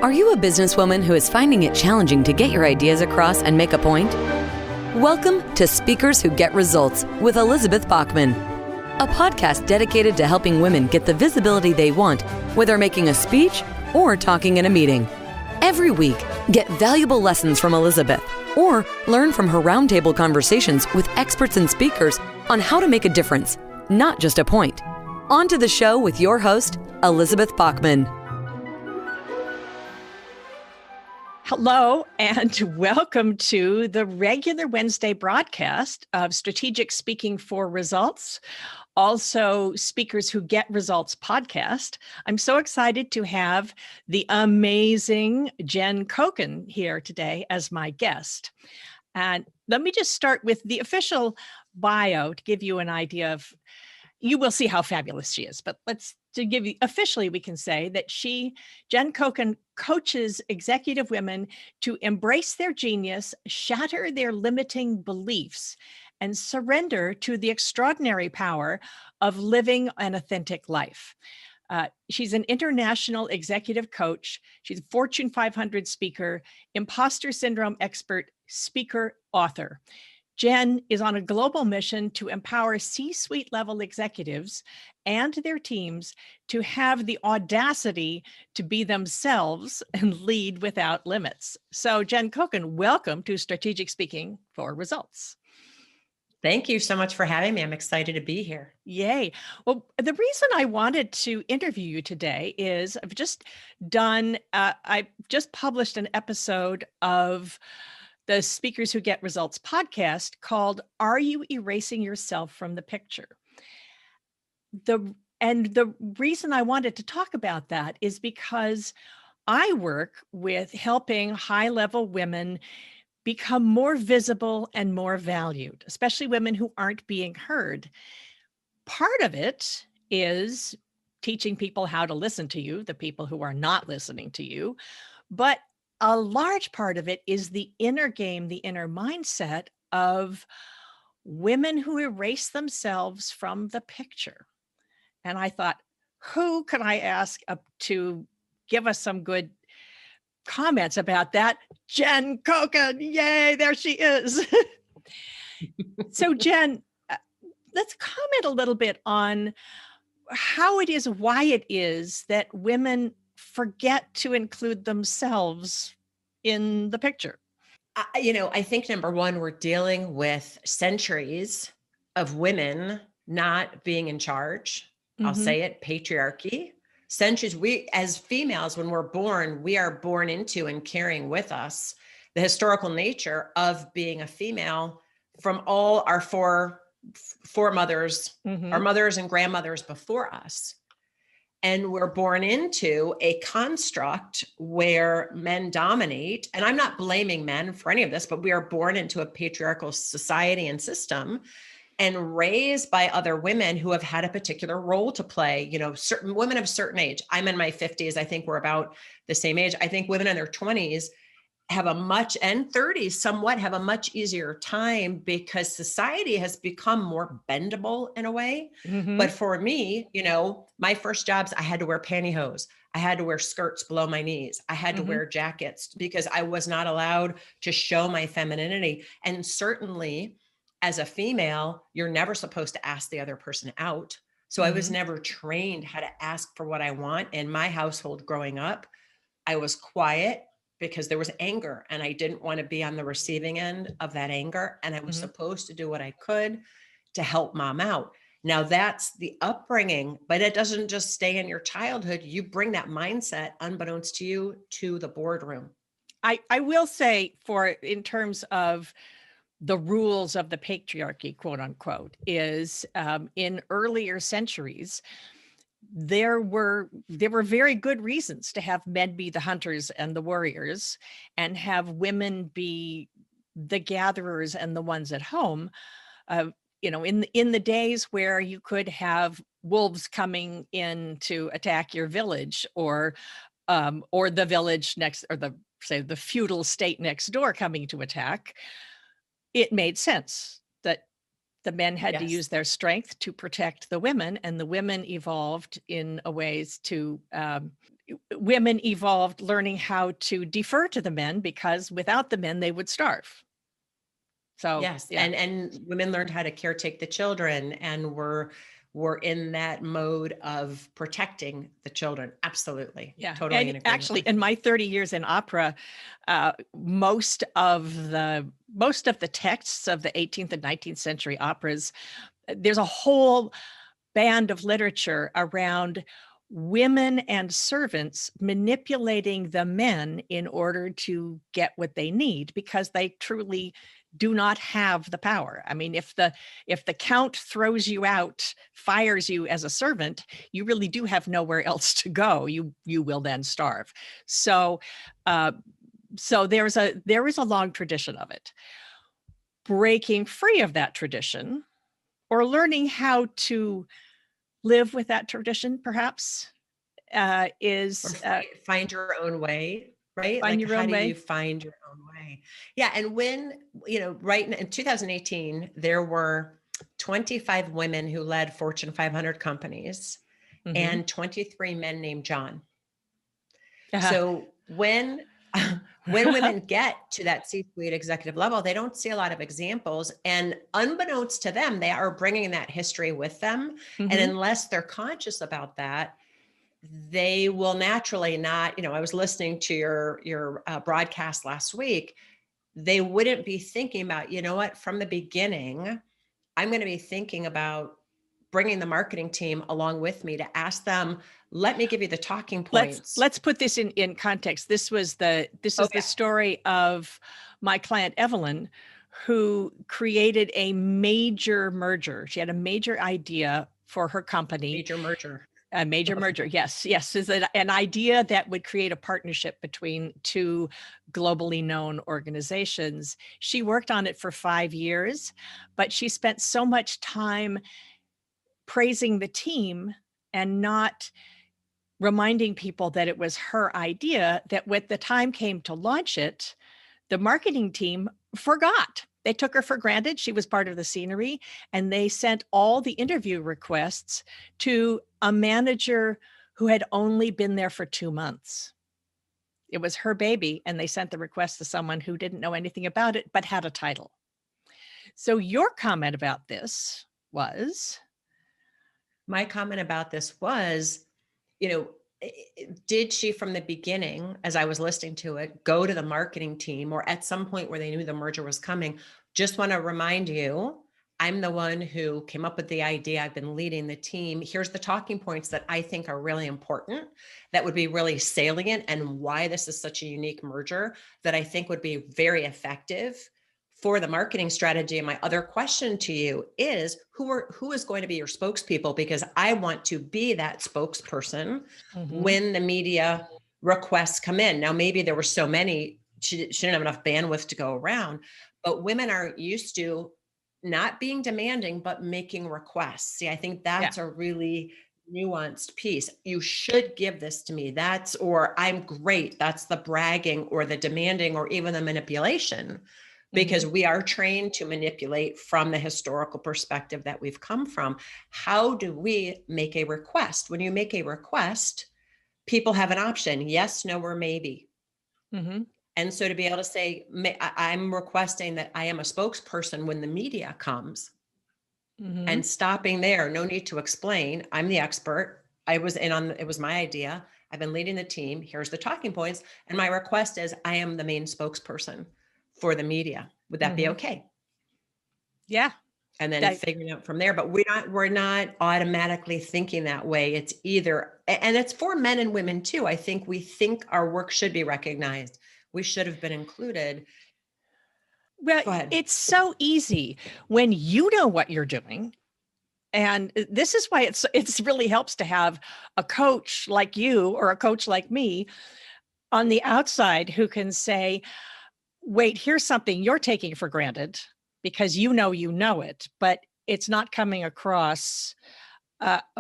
Are you a businesswoman who is finding it challenging to get your ideas across and make a point? Welcome to Speakers Who Get Results with Elizabeth Bachman, a podcast dedicated to helping women get the visibility they want, whether making a speech or talking in a meeting. Every week, get valuable lessons from Elizabeth or learn from her roundtable conversations with experts and speakers on how to make a difference, not just a point. On to the show with your host, Elizabeth Bachman. Hello, and welcome to the regular Wednesday broadcast of Strategic Speaking for Results, also Speakers Who Get Results podcast. I'm so excited to have the amazing Jen Coken here today as my guest. And let me just start with the official bio to give you an idea of, you will see how fabulous she is, but to give you, officially, we can say that Jen Coken, coaches executive women to embrace their genius, shatter their limiting beliefs, and surrender to the extraordinary power of living an authentic life. She's an international executive coach. She's a Fortune 500 speaker, imposter syndrome expert, speaker, author. Jen is on a global mission to empower C-suite level executives and their teams to have the audacity to be themselves and lead without limits. So Jen Coken, welcome to Strategic Speaking for Results. Thank you so much for having me. I'm excited to be here. Yay. Well, the reason I wanted to interview you today is I've just published an episode of the Speakers Who Get Results podcast called Are You Erasing Yourself from the Picture? The reason I wanted to talk about that is because I work with helping high-level women become more visible and more valued, especially women who aren't being heard. Part of it is teaching people how to listen to you, the people who are not listening to you, but a large part of it is the inner game, the inner mindset of women who erase themselves from the picture. And I thought, who could I ask to give us some good comments about that? Jen Coken, yay, there she is. So Jen, let's comment a little bit on how it is, why it is that women forget to include themselves in the picture. I think number one, we're dealing with centuries of women not being in charge. I'll say it, patriarchy. Centuries, we as females, when we're born, we are born into and carrying with us the historical nature of being a female from all our foremothers, our mothers and grandmothers before us. And we're born into a construct where men dominate. And I'm not blaming men for any of this, but we are born into a patriarchal society and system and raised by other women who have had a particular role to play. Certain women of certain age. I'm in my 50s. I think we're about the same age. I think women in their 20s and 30s somewhat have a much easier time because society has become more bendable in a way. But for me, my first jobs, I had to wear pantyhose. I had to wear skirts below my knees. I had to wear jackets because I was not allowed to show my femininity. And certainly as a female, you're never supposed to ask the other person out. So I was never trained how to ask for what I want. In my household growing up, I was quiet because there was anger and I didn't want to be on the receiving end of that anger. And I was supposed to do what I could to help mom out. Now that's the upbringing, but it doesn't just stay in your childhood. You bring that mindset unbeknownst to you to the boardroom. I will say in terms of the rules of the patriarchy, quote unquote, is in earlier centuries, there were very good reasons to have men be the hunters and the warriors and have women be the gatherers and the ones at home. In the days where you could have wolves coming in to attack your village or the village next, or the feudal state next door coming to attack, it made sense that the men had to use their strength to protect the women, and the women evolved in a ways to women evolved learning how to defer to the men, because without the men, they would starve. So Yes. yeah. And women learned how to caretake the children and were in that mode of protecting the children. Absolutely. Yeah. Totally in And agreement actually, with in you. my 30 years in opera, most of the texts of the 18th and 19th century operas, there's a whole band of literature around women and servants manipulating the men in order to get what they need, because they truly do not have the power. I mean, if the count throws you out, fires you as a servant, you really do have nowhere else to go. You will then starve. So there is a long tradition of it. Breaking free of that tradition, or learning how to live with that tradition, perhaps, Or is find your own way, right? find Like, your how own do you way. find your own way? Yeah. And when, right in 2018, there were 25 women who led Fortune 500 companies Mhm. and 23 men named John. Uh-huh. So when women get to that C-suite executive level, they don't see a lot of examples, and unbeknownst to them, they are bringing that history with them. And Mhm. unless they're conscious about that, they will naturally not. I was listening to your broadcast last week. They wouldn't be thinking about, what, from the beginning, I'm going to be thinking about bringing the marketing team along with me to ask them, let me give you the talking points. Let's put this in context. This is Oh the story of my client Evelyn, who created a major merger. She had a major idea for her company. Major merger. A major merger. Yes. Is an idea that would create a partnership between two globally known organizations. She worked on it for 5 years, but she spent so much time praising the team and not reminding people that it was her idea, that when the time came to launch it, the marketing team forgot. They took her for granted. She was part of the scenery, and they sent all the interview requests to a manager who had only been there for 2 months. It was her baby, and they sent the request to someone who didn't know anything about it but had a title. So your comment about this was? My comment about this was, you know, did she from the beginning, as I was listening to it, go to the marketing team, or at some point where they knew the merger was coming? Just want to remind you, I'm the one who came up with the idea. I've been leading the team. Here's the talking points that I think are really important, that would be really salient, and why this is such a unique merger that I think would be very effective for the marketing strategy. And my other question to you is, who is going to be your spokespeople? Because I want to be that spokesperson when the media requests come in. Now, maybe there were so many, she didn't have enough bandwidth to go around, but women are used to not being demanding, but making requests. See, I think that's a really nuanced piece. You should give this to me. Or I'm great. That's the bragging or the demanding or even the manipulation, because we are trained to manipulate from the historical perspective that we've come from. How do we make a request? When you make a request, people have an option: yes, no, or maybe. And so to be able to say, I'm requesting that I am a spokesperson when the media comes, and stopping there, no need to explain. I'm the expert. It was my idea. I've been leading the team. Here's the talking points. And my request is, I am the main spokesperson for the media. Would that be okay? Yeah. And then figuring out from there. But we're not automatically thinking that way. It's either, and it's for men and women too. I think we think our work should be recognized. We should have been included. Well, Go ahead. it's so easy when you know what you're doing. And this is why it's really helps to have a coach like you or a coach like me on the outside who can say, wait, here's something you're taking for granted because you know it, but it's not coming across.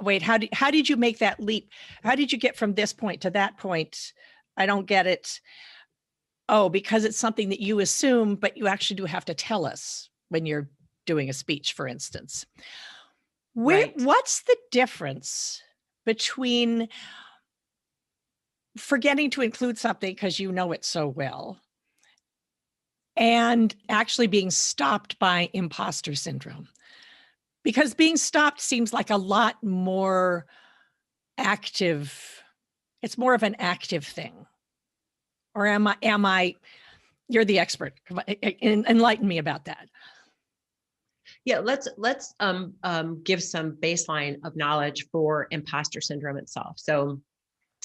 Wait, how did you make that leap? How did you get from this point to that point? I don't get it. Oh, because it's something that you assume, but you actually do have to tell us when you're doing a speech, for instance. Right. What's the difference between forgetting to include something because you know it so well, and actually being stopped by imposter syndrome. Because being stopped seems like a lot more active. It's more of an active thing. Or am I, you're the expert. Enlighten me about that. Yeah, let's give some baseline of knowledge for imposter syndrome itself. So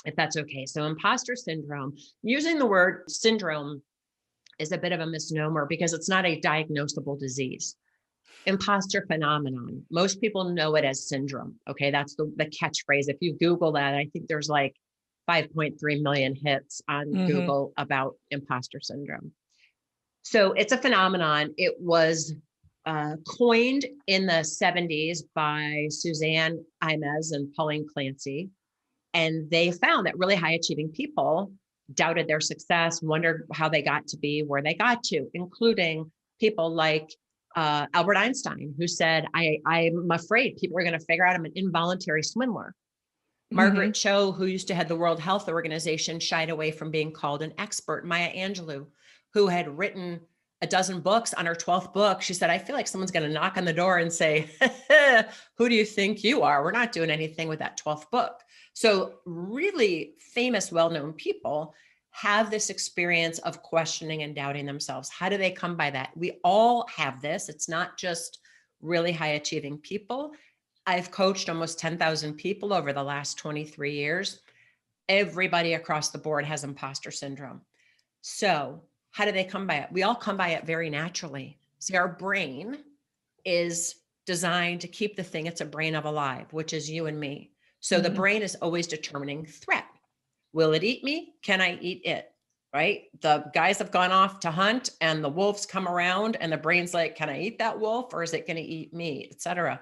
if that's okay. So imposter syndrome, using the word syndrome is a bit of a misnomer because it's not a diagnosable disease. Imposter phenomenon. Most people know it as syndrome. Okay. That's the catchphrase. If you Google that, I think there's like 5.3 million hits on Google about imposter syndrome. So it's a phenomenon. It was coined in the 70s by Suzanne Imes and Pauline Clancy. And they found that really high achieving people doubted their success, wondered how they got to be where they got to, including people like Albert Einstein, who said, I'm afraid people are going to figure out I'm an involuntary swindler. Margaret Cho, who used to head the World Health Organization, shied away from being called an expert. Maya Angelou, who had written a dozen books, on her 12th book, she said, I feel like someone's going to knock on the door and say, who do you think you are? We're not doing anything with that 12th book. So really famous, well-known people have this experience of questioning and doubting themselves. How do they come by that? We all have this. It's not just really high achieving people. I've coached almost 10,000 people over the last 23 years. Everybody across the board has imposter syndrome. So how do they come by it? We all come by it very naturally. See, our brain is designed to keep the thing it's a brain of alive, which is you and me. So the brain is always determining threat. Will it eat me? Can I eat it? Right? The guys have gone off to hunt and the wolves come around and the brain's like, can I eat that wolf or is it going to eat me, etc.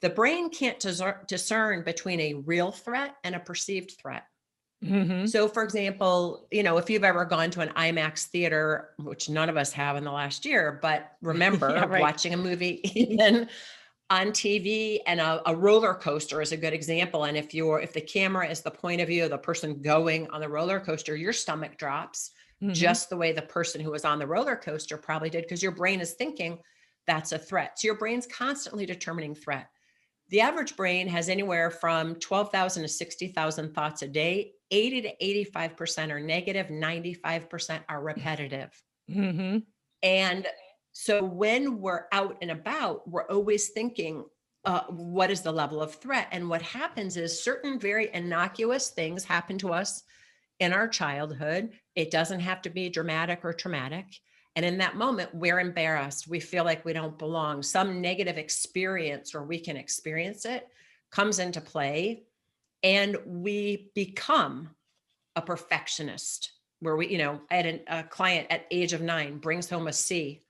The brain can't discern between a real threat and a perceived threat. So for example, if you've ever gone to an IMAX theater, which none of us have in the last year, but remember watching a movie even on TV, and a roller coaster is a good example. And if the camera is the point of view of the person going on the roller coaster, your stomach drops just the way the person who was on the roller coaster probably did, because your brain is thinking that's a threat. So your brain's constantly determining threat. The average brain has anywhere from 12,000 to 60,000 thoughts a day. 80 to 85% are negative, 95% are repetitive. And so when we're out and about, we're always thinking, what is the level of threat? And what happens is certain very innocuous things happen to us in our childhood. It doesn't have to be dramatic or traumatic. And in that moment, we're embarrassed. We feel like we don't belong. Some negative experience, or we can experience it, comes into play. And we become a perfectionist, where I had a client at age of 9 brings home a C.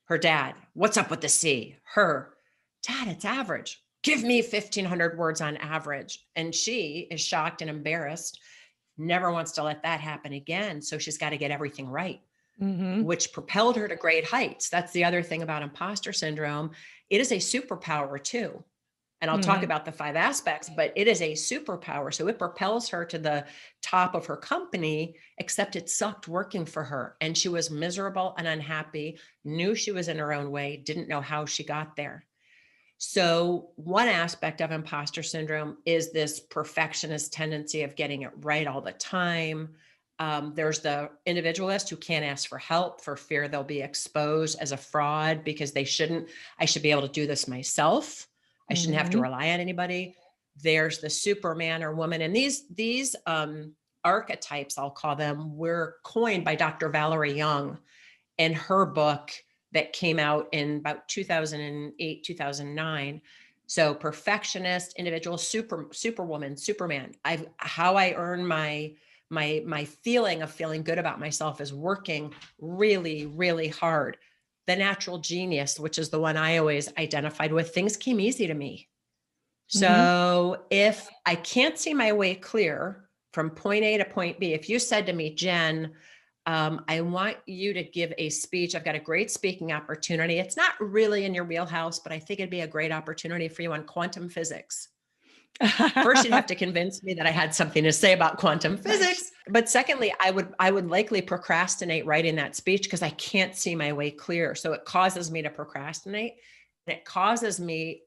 Her dad, what's up with the C? Her, Dad, it's average. Give me 1,500 words on average. And she is shocked and embarrassed, never wants to let that happen again. So she's got to get everything right, which propelled her to great heights. That's the other thing about imposter syndrome. It is a superpower too. And I'll talk about the 5 aspects, but it is a superpower. So it propels her to the top of her company, except it sucked working for her. And she was miserable and unhappy, knew she was in her own way, didn't know how she got there. So one aspect of imposter syndrome is this perfectionist tendency of getting it right all the time. There's the individualist who can't ask for help for fear they'll be exposed as a fraud, because I should be able to do this myself. I shouldn't have to rely on anybody. There's the Superman or woman. And these archetypes, I'll call them, were coined by Dr. Valerie Young in her book that came out in about 2008, 2009. So perfectionist, individual, superwoman, Superman. How I earn my feeling of feeling good about myself is working really, really hard. The natural genius, which is the one I always identified with, things came easy to me. So if I can't see my way clear from point A to point B, if you said to me, Jen, I want you to give a speech. I've got a great speaking opportunity. It's not really in your wheelhouse, but I think it'd be a great opportunity for you on quantum physics. First, you'd have to convince me that I had something to say about quantum physics. But secondly, I would likely procrastinate writing that speech because I can't see my way clear. So it causes me to procrastinate, and it causes me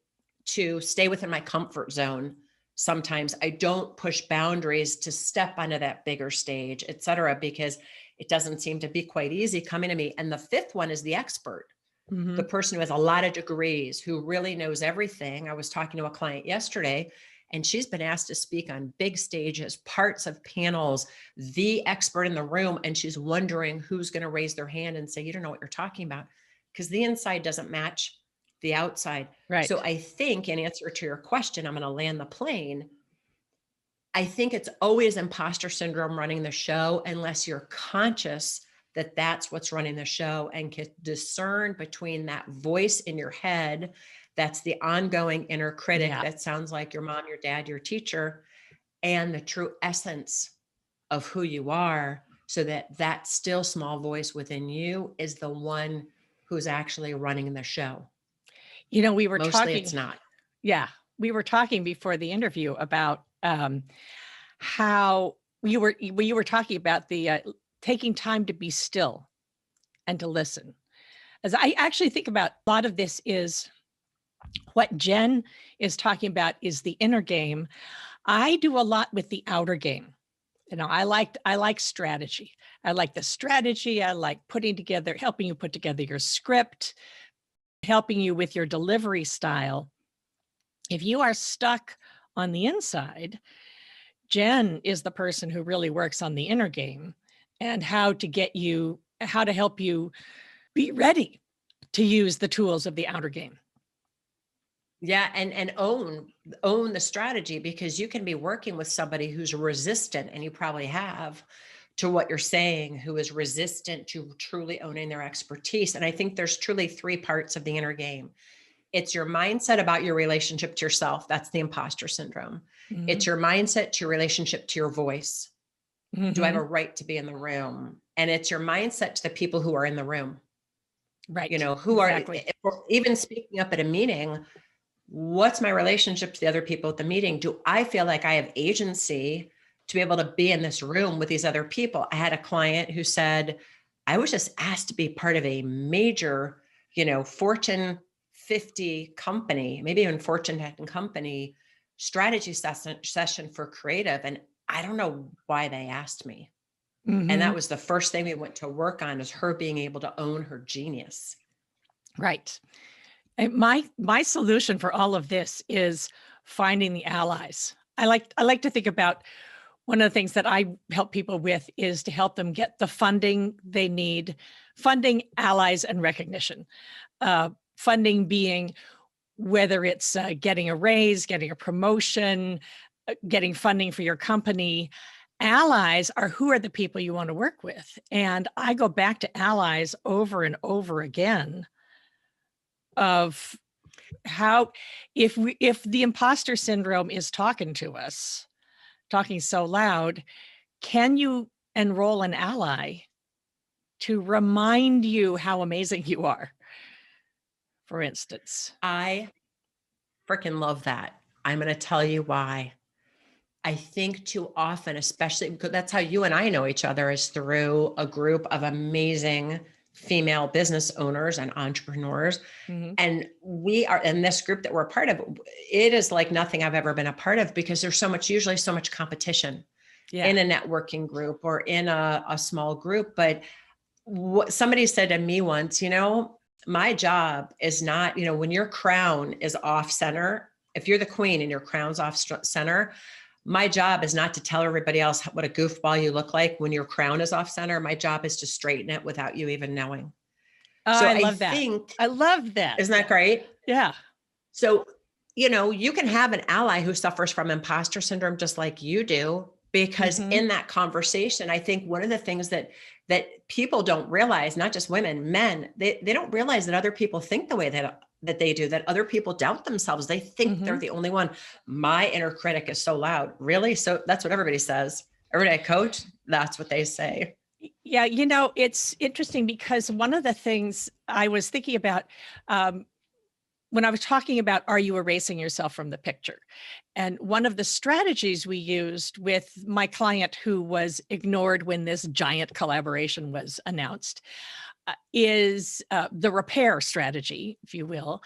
to stay within my comfort zone. Sometimes I don't push boundaries to step onto that bigger stage, et cetera, because it doesn't seem to be quite easy coming to me. And the fifth one is the expert. Mm-hmm. The person who has a lot of degrees, who really knows everything. I was talking to a client yesterday, and she's been asked to speak on big stages, parts of panels, the expert in the room. And she's wondering who's going to raise their hand and say, you don't know what you're talking about, because the inside doesn't match the outside. Right. So I think, in answer to your question, I'm going to land the plane. I think it's always imposter syndrome running the show, unless you're conscious that that's what's running the show and can discern between that voice in your head. That's the ongoing inner critic that sounds like your mom, your dad, your teacher, and the true essence of who you are, so that that still small voice within you is the one who's actually running the show. You know, we were Mostly talking, it's not. Yeah, we were talking before the interview about how you were talking about the taking time to be still and to listen. As I actually think about, a lot of this is what Jen is talking about is the inner game. I do a lot with the outer game. You know, I like strategy. I like the strategy. I like helping you put together your script, helping you with your delivery style. If you are stuck on the inside, Jen is the person who really works on the inner game and how to help you be ready to use the tools of the outer game. Yeah, and own the strategy, because you can be working with somebody who's resistant, and you probably have, to what you're saying, who is resistant to truly owning their expertise. And I think there's truly three parts of the inner game. It's your mindset about your relationship to yourself. That's the imposter syndrome. Mm-hmm. It's your mindset to your relationship to your voice. Mm-hmm. Do I have a right to be in the room? And it's your mindset to the people who are in the room. Right. You know, who Exactly. are even speaking up at a meeting. What's my relationship to the other people at the meeting? Do I feel like I have agency to be able to be in this room with these other people? I had a client who said, I was just asked to be part of a major, Fortune 50 company, maybe even Fortune 10 company strategy session for creative. And I don't know why they asked me. Mm-hmm. And that was the first thing we went to work on, is her being able to own her genius. Right. And my solution for all of this is finding the allies. I like to think about, one of the things that I help people with is to help them get the funding they need, funding, allies, and recognition. Funding being whether it's getting a raise, getting a promotion, getting funding for your company. Allies are who are the people you want to work with. And I go back to allies over and over again, of how, if the imposter syndrome is talking to us, talking so loud, can you enroll an ally to remind you how amazing you are? For instance, I freaking love that. I'm going to tell you why. I think too often, especially because that's how you and I know each other, is through a group of amazing female business owners and entrepreneurs. mm-hmm. And we are in this group that we're a part of. It is like nothing I've ever been a part of, because there's usually so much competition in a networking group or in a small group. But what somebody said to me once, my job is not, when your crown is off center, if you're the queen and your crown's off center, my job is not to tell everybody else what a goofball you look like when your crown is off center. My job is to straighten it without you even knowing. Oh, So I love that. I love that. Isn't that great? Yeah. So, you can have an ally who suffers from imposter syndrome just like you do, because mm-hmm. in that conversation, I think one of the things that people don't realize, not just women, men, they don't realize that other people think the way that they do, that other people doubt themselves. They think mm-hmm. they're the only one. My inner critic is so loud. Really? So that's what everybody says. Everybody I coach, that's what they say. Yeah. It's interesting, because one of the things I was thinking about, when I was talking about, are you erasing yourself from the picture? And one of the strategies we used with my client who was ignored when this giant collaboration was announced is the repair strategy, if you will,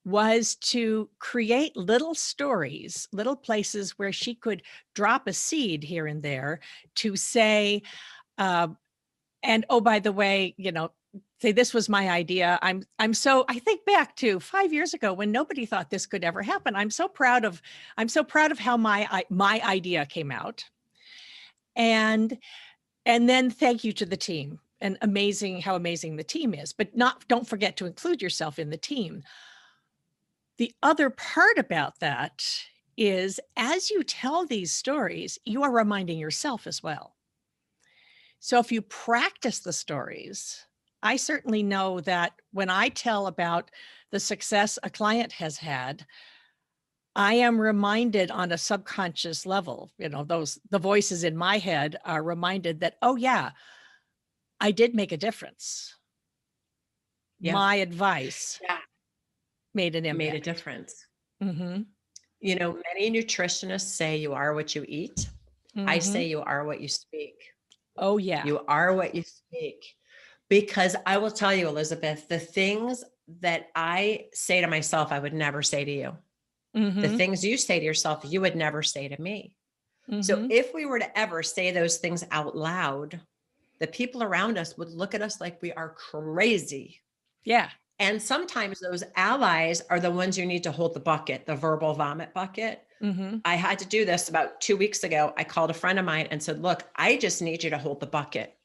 was to create little stories, little places where she could drop a seed here and there to say, and oh, by the way, say this was my idea. I think back to 5 years ago when nobody thought this could ever happen. I'm so proud of how my idea came out. And then thank you to the team, and how amazing the team is, but don't forget to include yourself in the team. The other part about that is, as you tell these stories, you are reminding yourself as well. So if you practice the stories, I certainly know that when I tell about the success a client has had, I am reminded on a subconscious level, the voices in my head are reminded that, oh yeah, I did make a difference. Yeah. My advice made an impact. Made a difference. Mm-hmm. Many nutritionists say you are what you eat. Mm-hmm. I say you are what you speak. Oh yeah. You are what you speak. Because I will tell you, Elizabeth, the things that I say to myself, I would never say to you. Mm-hmm. The things you say to yourself, you would never say to me. Mm-hmm. So if we were to ever say those things out loud, the people around us would look at us like we are crazy. Yeah. And sometimes those allies are the ones you need to hold the bucket, the verbal vomit bucket. Mm-hmm. I had to do this about 2 weeks ago. I called a friend of mine and said, look, I just need you to hold the bucket.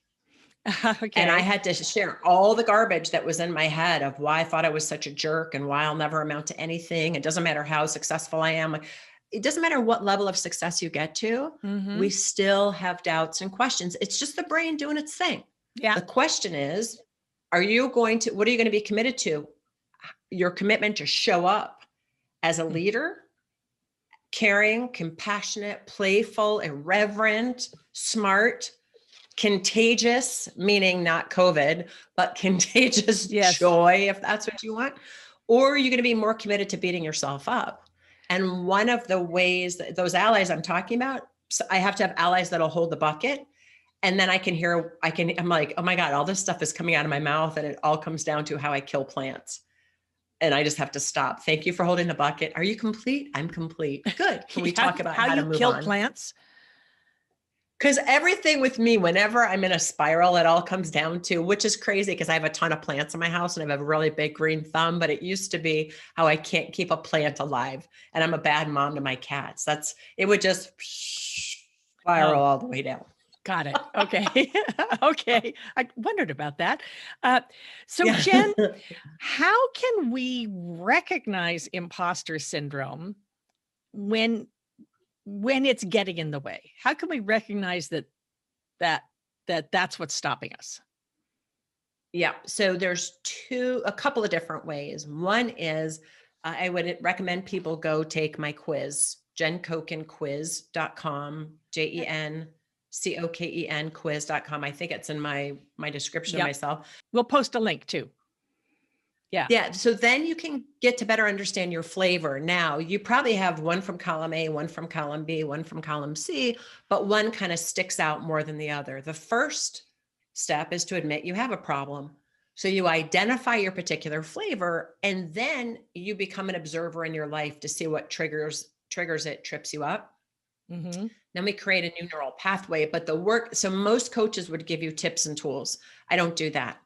Okay. And I had to share all the garbage that was in my head of why I thought I was such a jerk and why I'll never amount to anything. It doesn't matter how successful I am. It doesn't matter what level of success you get to. Mm-hmm. We still have doubts and questions. It's just the brain doing its thing. Yeah. The question is, what are you going to be committed to? Your commitment to show up as a leader, caring, compassionate, playful, irreverent, smart, contagious, meaning not COVID, but contagious joy, if that's what you want, or are you going to be more committed to beating yourself up? And one of the ways that those allies I'm talking about, so I have to have allies that'll hold the bucket. And then I'm like, oh my God, all this stuff is coming out of my mouth and it all comes down to how I kill plants. And I just have to stop. Thank you for holding the bucket. Are you complete? I'm complete. Good. Can we talk about how to move on? Kill plants? Because everything with me, whenever I'm in a spiral, it all comes down to, which is crazy because I have a ton of plants in my house and I have a really big green thumb, but it used to be how I can't keep a plant alive. And I'm a bad mom to my cats. It would just spiral all the way down. Got it. Okay. Okay. I wondered about that. Jen, how can we recognize imposter syndrome when it's getting in the way? How can we recognize that's what's stopping us? Yeah. So there's a couple of different ways. One is I would recommend people go take my quiz, jencokenquiz.com, JenCoken quiz.com. I think it's in my description of myself. We'll post a link too. Yeah. Yeah. So then you can get to better understand your flavor. Now you probably have one from column A, one from column B, one from column C, but one kind of sticks out more than the other. The first step is to admit you have a problem. So you identify your particular flavor, and then you become an observer in your life to see what triggers it, trips you up. Mm-hmm. Then we create a new neural pathway, but so most coaches would give you tips and tools. I don't do that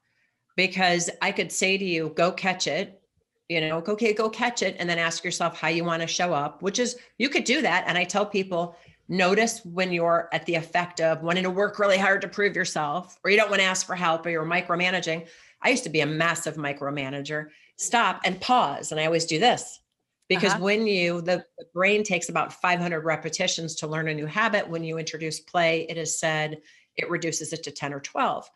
because I could say to you, go catch it, okay, go catch it. And then ask yourself how you want to show up, which is, you could do that. And I tell people, notice when you're at the effect of wanting to work really hard to prove yourself, or you don't want to ask for help, or you're micromanaging. I used to be a massive micromanager. Stop and pause. And I always do this. Because when the brain takes about 500 repetitions to learn a new habit, when you introduce play, it is said it reduces it to 10 or 12.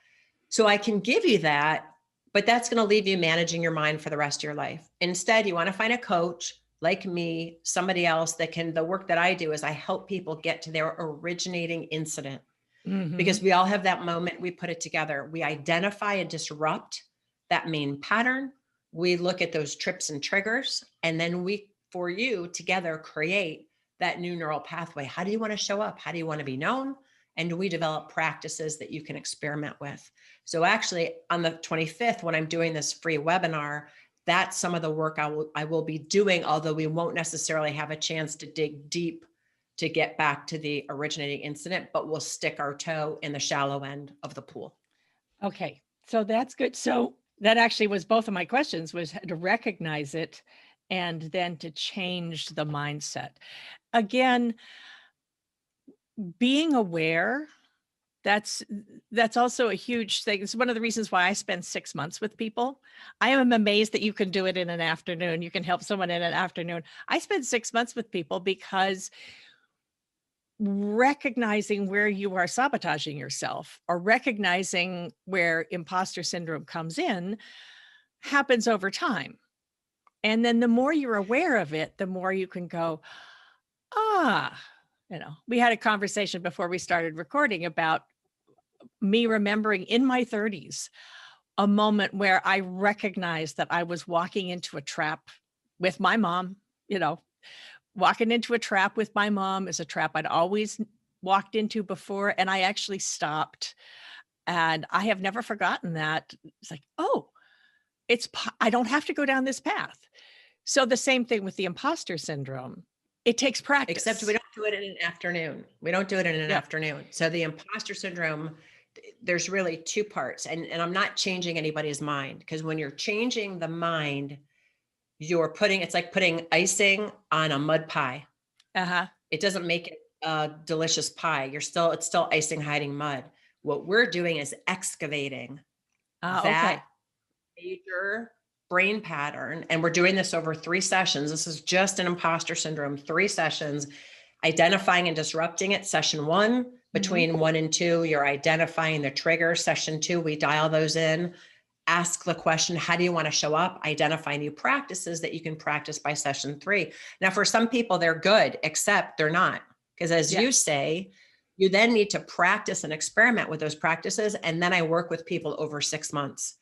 So I can give you that, but that's going to leave you managing your mind for the rest of your life. Instead, you want to find a coach like me, somebody else the work that I do is I help people get to their originating incident. Mm-hmm. Because we all have that moment, we put it together. We identify and disrupt that main pattern. we look at those trips and triggers, and then we, for you together, create that new neural pathway. How do you want to show up? How do you want to be known? And we develop practices that you can experiment with. So actually on the 25th, when I'm doing this free webinar, that's some of the work I will be doing, although we won't necessarily have a chance to dig deep to get back to the originating incident, but we'll stick our toe in the shallow end of the pool. Okay, so that's good. So that actually was both of my questions, was to recognize it and then to change the mindset. Again, being aware, that's also a huge thing. It's one of the reasons why I spend 6 months with people. I am amazed that you can do it in an afternoon. You can help someone in an afternoon. I spend 6 months with people because recognizing where you are sabotaging yourself or recognizing where imposter syndrome comes in happens over time. And then the more you're aware of it, the more you can go, we had a conversation before we started recording about me remembering in my 30s, a moment where I recognized that I was walking into a trap with my mom. Walking into a trap with my mom is a trap I'd always walked into before. And I actually stopped, and I have never forgotten that. It's like, I don't have to go down this path. So the same thing with the imposter syndrome. It takes practice. Except we don't do it in an afternoon. We don't do it in an afternoon. So the imposter syndrome, there's really two parts. And I'm not changing anybody's mind, because when you're changing the mind, it's like putting icing on a mud pie. It doesn't make it a delicious pie. It's still icing hiding mud. What we're doing is excavating that major brain pattern. And we're doing this over 3 sessions. This is just an imposter syndrome, 3 sessions, identifying and disrupting it. Session 1, between 1 and 2, you're identifying the trigger. Session 2, we dial those in. Ask the question, how do you want to show up? Identify new practices that you can practice by session 3. Now, for some people, they're good, except they're not. Because as you say, you then need to practice and experiment with those practices. And then I work with people over 6 months,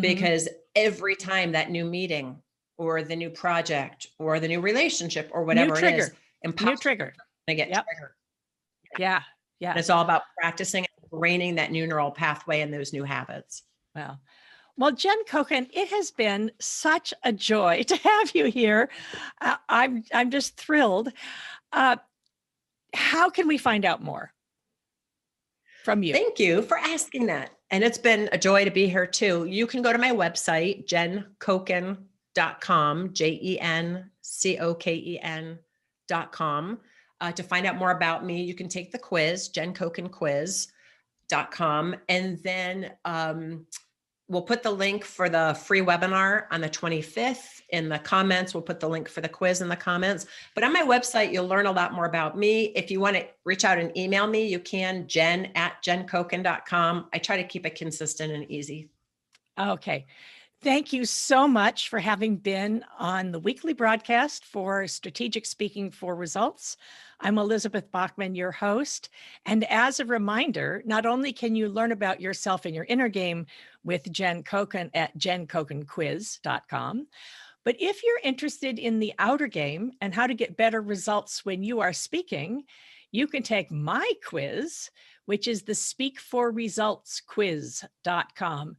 because every time that new meeting or the new project or the new relationship or whatever it is, new trigger. They get triggered. Yeah. And it's all about practicing and training that new neural pathway and those new habits. Well, Jen Coken, it has been such a joy to have you here. I'm just thrilled. How can we find out more from you? Thank you for asking that. And it's been a joy to be here too. You can go to my website, jencoken.com, JenCoken.com, to find out more about me. You can take the quiz, jencokenquiz.com. And then we'll put the link for the free webinar on the 25th in the comments. We'll put the link for the quiz in the comments. But on my website, you'll learn a lot more about me. If you want to reach out and email me, you can, jen@jencoken.com. I try to keep it consistent and easy. Okay. Thank you so much for having been on the weekly broadcast for Strategic Speaking for Results. I'm Elizabeth Bachman, your host. And as a reminder, not only can you learn about yourself and your inner game with Jen Coken at jencokenquiz.com, but if you're interested in the outer game and how to get better results when you are speaking, you can take my quiz, which is the speakforresultsquiz.com.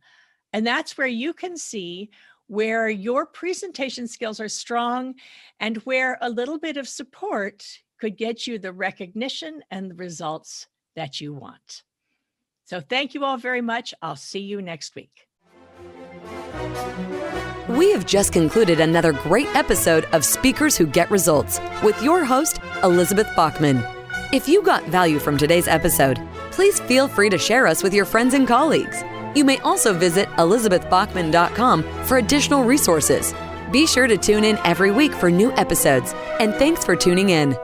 And that's where you can see where your presentation skills are strong and where a little bit of support could get you the recognition and the results that you want. So thank you all very much. I'll see you next week. We have just concluded another great episode of Speakers Who Get Results with your host, Elizabeth Bachman. If you got value from today's episode, please feel free to share us with your friends and colleagues. You may also visit elizabethbachman.com for additional resources. Be sure to tune in every week for new episodes, and thanks for tuning in.